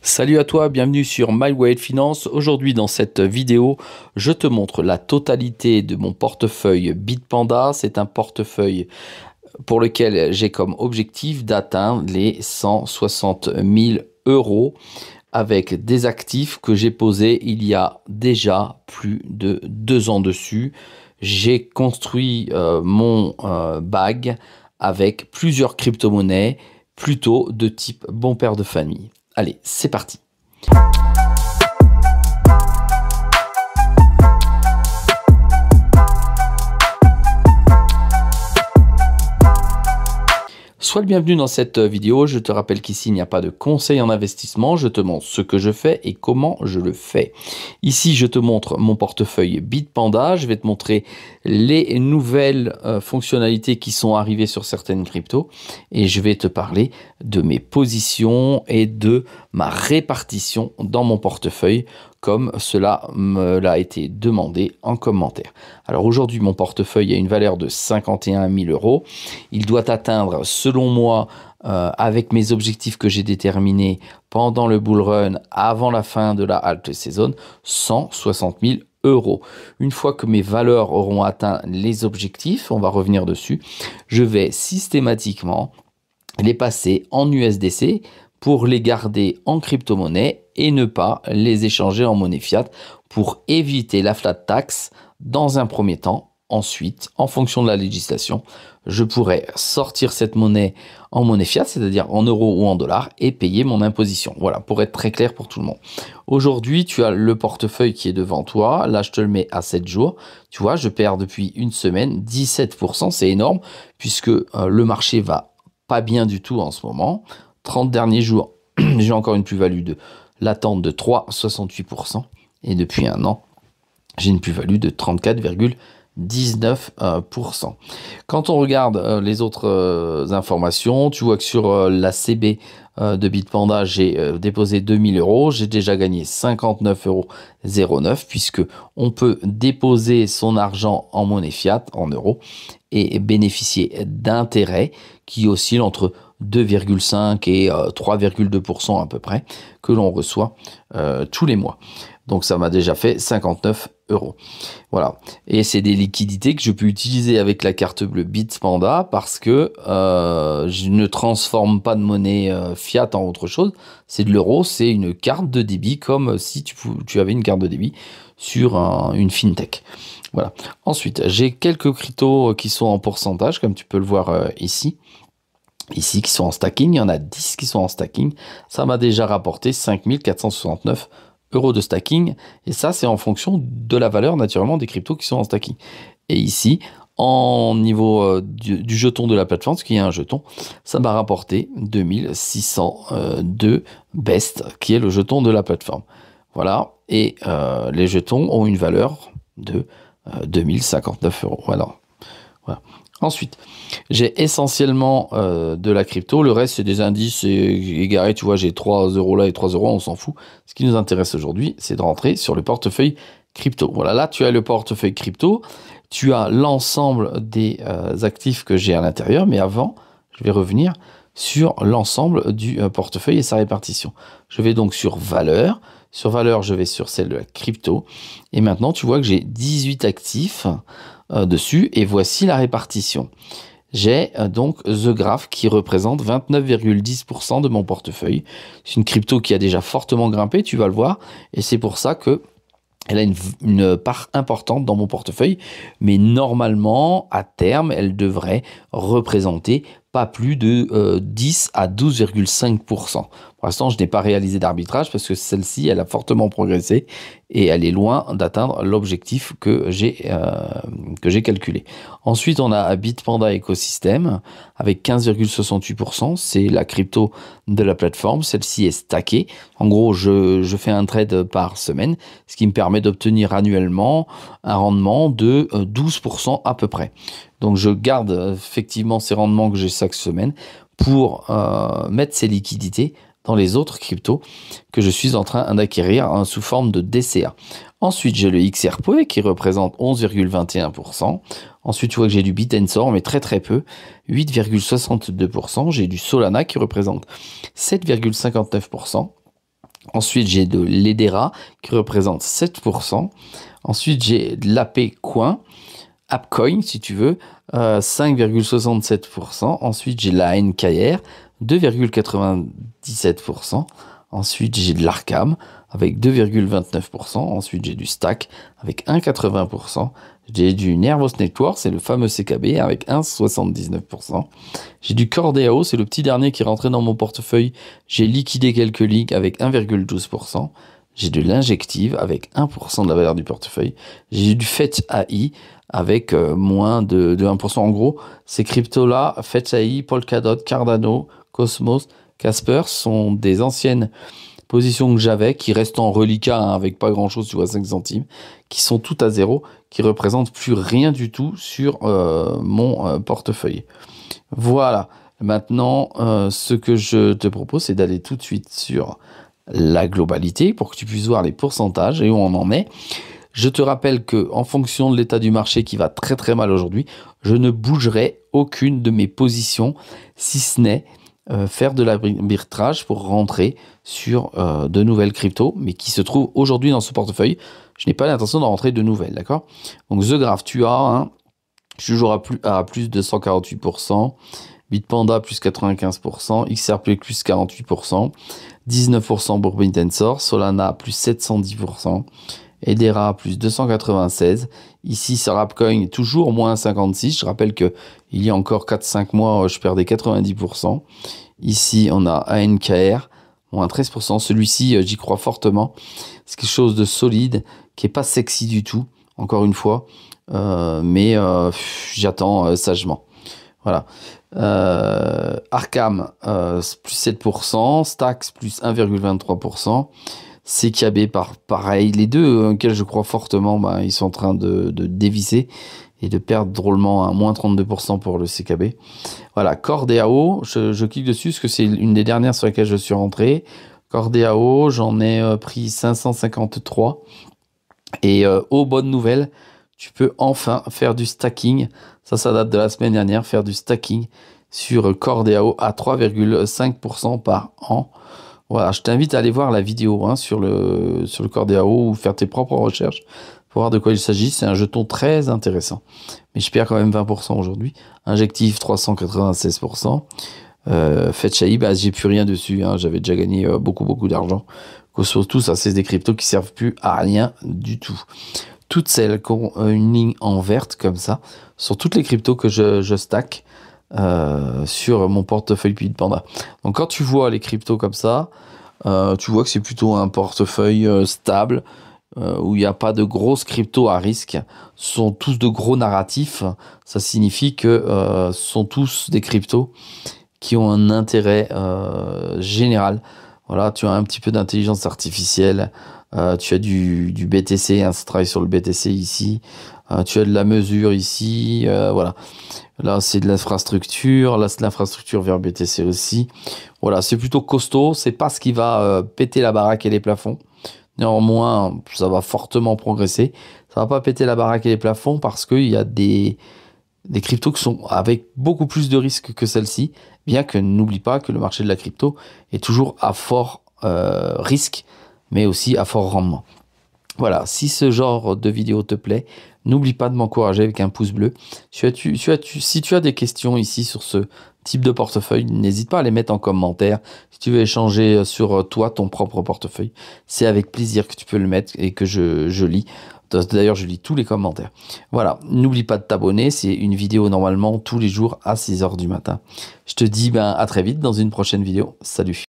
Salut à toi, bienvenue sur My Way Finance. Aujourd'hui dans cette vidéo, je te montre la totalité de mon portefeuille Bitpanda. C'est un portefeuille pour lequel j'ai comme objectif d'atteindre les 160 000 euros avec des actifs que j'ai posés il y a déjà plus de 2 ans dessus. J'ai construit mon bag avec plusieurs crypto-monnaies plutôt de type bon père de famille. Allez, c'est parti. Sois le bienvenu dans cette vidéo. Je te rappelle qu'ici, il n'y a pas de conseil en investissement. Je te montre ce que je fais et comment je le fais. Ici, je te montre mon portefeuille Bitpanda. Je vais te montrer les nouvelles fonctionnalités qui sont arrivées sur certaines cryptos. Et je vais te parler de mes positions et de ma répartition dans mon portefeuille, comme cela me l'a été demandé en commentaire. Alors aujourd'hui, mon portefeuille a une valeur de 51 000 euros. Il doit atteindre, selon moi, avec mes objectifs que j'ai déterminés pendant le bull run, avant la fin de la halte saison, 160 000 euros. Une fois que mes valeurs auront atteint les objectifs, on va revenir dessus, je vais systématiquement les passer en USDC pour les garder en crypto-monnaie et ne pas les échanger en monnaie fiat pour éviter la flat tax dans un premier temps. Ensuite, en fonction de la législation, je pourrais sortir cette monnaie en monnaie fiat, c'est-à-dire en euros ou en dollars, et payer mon imposition. Voilà, pour être très clair pour tout le monde. Aujourd'hui, tu as le portefeuille qui est devant toi. Là, je te le mets à 7 jours. Tu vois, je perds depuis une semaine 17%. C'est énorme puisque le marché va pas bien du tout en ce moment. 30 derniers jours, j'ai encore une plus-value de latente de 3,68%. Et depuis un an, j'ai une plus-value de 34,19%. Quand on regarde les autres informations, tu vois que sur la CB de Bitpanda, j'ai déposé 2000 euros. J'ai déjà gagné 59,09 euros puisque on peut déposer son argent en monnaie fiat, en euros, et bénéficier d'intérêts qui oscillent entre 2,5 et 3,2% à peu près que l'on reçoit tous les mois. Donc ça m'a déjà fait 59 euros. Voilà. Et c'est des liquidités que je peux utiliser avec la carte bleue Bitpanda parce que je ne transforme pas de monnaie fiat en autre chose. C'est de l'euro, c'est une carte de débit comme si tu avais une carte de débit sur une fintech. Voilà. Ensuite, j'ai quelques cryptos qui sont en pourcentage, comme tu peux le voir ici. Ici, qui sont en stacking. Il y en a 10 qui sont en stacking. Ça m'a déjà rapporté 5 469 euros de stacking. Et ça, c'est en fonction de la valeur, naturellement, des cryptos qui sont en stacking. Et ici, en niveau du jeton de la plateforme, parce qu'il y a un jeton, ça m'a rapporté 2602 BEST, qui est le jeton de la plateforme. Voilà. Et les jetons ont une valeur de 2059 euros. Voilà. Voilà. Ensuite, j'ai essentiellement de la crypto. Le reste, c'est des indices égarés. Tu vois, j'ai 3 euros là et 3 euros, on s'en fout. Ce qui nous intéresse aujourd'hui, c'est de rentrer sur le portefeuille crypto. Voilà, là, tu as le portefeuille crypto. Tu as l'ensemble des actifs que j'ai à l'intérieur. Mais avant, je vais revenir sur l'ensemble du portefeuille et sa répartition. Je vais donc sur valeur. Sur valeur, je vais sur celle de la crypto. Et maintenant, tu vois que j'ai 18 actifs dessus. Et voici la répartition. J'ai donc The Graph qui représente 29,10% de mon portefeuille. C'est une crypto qui a déjà fortement grimpé, tu vas le voir. Et c'est pour ça que elle a une part importante dans mon portefeuille. Mais normalement, à terme, elle devrait représenter pas plus de 10 à 12,5%. Pour l'instant, je n'ai pas réalisé d'arbitrage parce que celle-ci, elle a fortement progressé et elle est loin d'atteindre l'objectif que j'ai calculé. Ensuite, on a Bitpanda Ecosystem avec 15,68%. C'est la crypto de la plateforme. Celle-ci est stackée. En gros, je fais un trade par semaine, ce qui me permet d'obtenir annuellement un rendement de 12% à peu près. Donc, je garde effectivement ces rendements que j'ai chaque semaine pour mettre ces liquidités dans les autres cryptos que je suis en train d'acquérir sous forme de DCA. Ensuite, j'ai le XRP qui représente 11,21%. Ensuite, tu vois que j'ai du Bitsensor, mais très très peu, 8,62%. J'ai du Solana qui représente 7,59%. Ensuite, j'ai de l'Edera qui représente 7%. Ensuite, j'ai de l'AP Coin, AppCoin si tu veux, 5,67%. Ensuite, j'ai la NKR, 2,97%. Ensuite, j'ai de l'Arkham avec 2,29%. Ensuite, j'ai du Stack avec 1,80%. J'ai du Nervos Network, c'est le fameux CKB avec 1,79%. J'ai du Cordéao, c'est le petit dernier qui est rentré dans mon portefeuille. J'ai liquidé quelques ligues avec 1,12%. J'ai de l'Injective avec 1% de la valeur du portefeuille. J'ai du Fetch AI avec moins de 1%. En gros, ces cryptos-là, Fetch AI, Polkadot, Cardano, Cosmos, Casper, sont des anciennes positions que j'avais, qui restent en reliquat hein, avec pas grand-chose, tu vois, 5 centimes, qui sont toutes à zéro, qui représentent plus rien du tout sur mon portefeuille. Voilà. Maintenant, ce que je te propose, c'est d'aller tout de suite sur la globalité pour que tu puisses voir les pourcentages et où on en est. Je te rappelle que en fonction de l'état du marché qui va très très mal aujourd'hui, je ne bougerai aucune de mes positions, si ce n'est faire de l'arbitrage pour rentrer sur de nouvelles cryptos, mais qui se trouvent aujourd'hui dans ce portefeuille. Je n'ai pas l'intention d'en rentrer de nouvelles, d'accord? Donc The Graph, tu as, hein, je suis toujours à plus de 148%, Bitpanda plus 95%, XRP plus 48%, 19% pour Tensor, Solana plus 710%, Edera plus 296. Ici, sur Appcoin, toujours moins 56. Je rappelle que il y a encore 4-5 mois, je perdais 90%. Ici, on a ANKR, moins 13%. Celui-ci, j'y crois fortement. C'est quelque chose de solide, qui n'est pas sexy du tout, encore une fois. Mais j'attends sagement. Voilà. Arkham, plus 7%. Stax, plus 1,23%. CKB, pareil. Les deux auxquels je crois fortement, bah, ils sont en train de dévisser et de perdre drôlement à moins 32% pour le CKB. Voilà, Cordéao, je clique dessus parce que c'est une des dernières sur lesquelles je suis rentré. Cordéao, j'en ai pris 553. Et bonne nouvelle, tu peux enfin faire du stacking. Ça date de la semaine dernière, faire du stacking sur Cordéao à 3,5% par an. Voilà, je t'invite à aller voir la vidéo hein, sur le Cordéao ou faire tes propres recherches pour voir de quoi il s'agit. C'est un jeton très intéressant. Mais je perds quand même 20% aujourd'hui. Injectif 396%. Fetch AI, bah, j'ai plus rien dessus. Hein. J'avais déjà gagné beaucoup d'argent. Surtout, ça, c'est des cryptos qui servent plus à rien du tout. Toutes celles qui ont une ligne en verte comme ça sont toutes les cryptos que je stack sur mon portefeuille Bitpanda. Donc quand tu vois les cryptos comme ça, tu vois que c'est plutôt un portefeuille stable où il n'y a pas de grosses cryptos à risque. Ce sont tous de gros narratifs. Ça signifie que ce sont tous des cryptos qui ont un intérêt général. Voilà, tu as un petit peu d'intelligence artificielle, tu as du BTC, hein, ça travaille sur le BTC ici, tu as de la mesure ici, voilà. Là, c'est de l'infrastructure, là, c'est de l'infrastructure vers BTC aussi. Voilà, c'est plutôt costaud, c'est pas ce qui va péter la baraque et les plafonds. Néanmoins, ça va fortement progresser. Ça va pas péter la baraque et les plafonds parce qu'il y a des cryptos qui sont avec beaucoup plus de risques que celle-ci, bien que n'oublie pas que le marché de la crypto est toujours à fort risque, mais aussi à fort rendement. Voilà, si ce genre de vidéo te plaît, n'oublie pas de m'encourager avec un pouce bleu. Si tu as des questions ici sur ce type de portefeuille, n'hésite pas à les mettre en commentaire. Si tu veux échanger sur toi, ton propre portefeuille, c'est avec plaisir que tu peux le mettre et que je lis. D'ailleurs, je lis tous les commentaires. Voilà, n'oublie pas de t'abonner. C'est une vidéo normalement tous les jours à 6 h du matin. Je te dis à très vite dans une prochaine vidéo. Salut.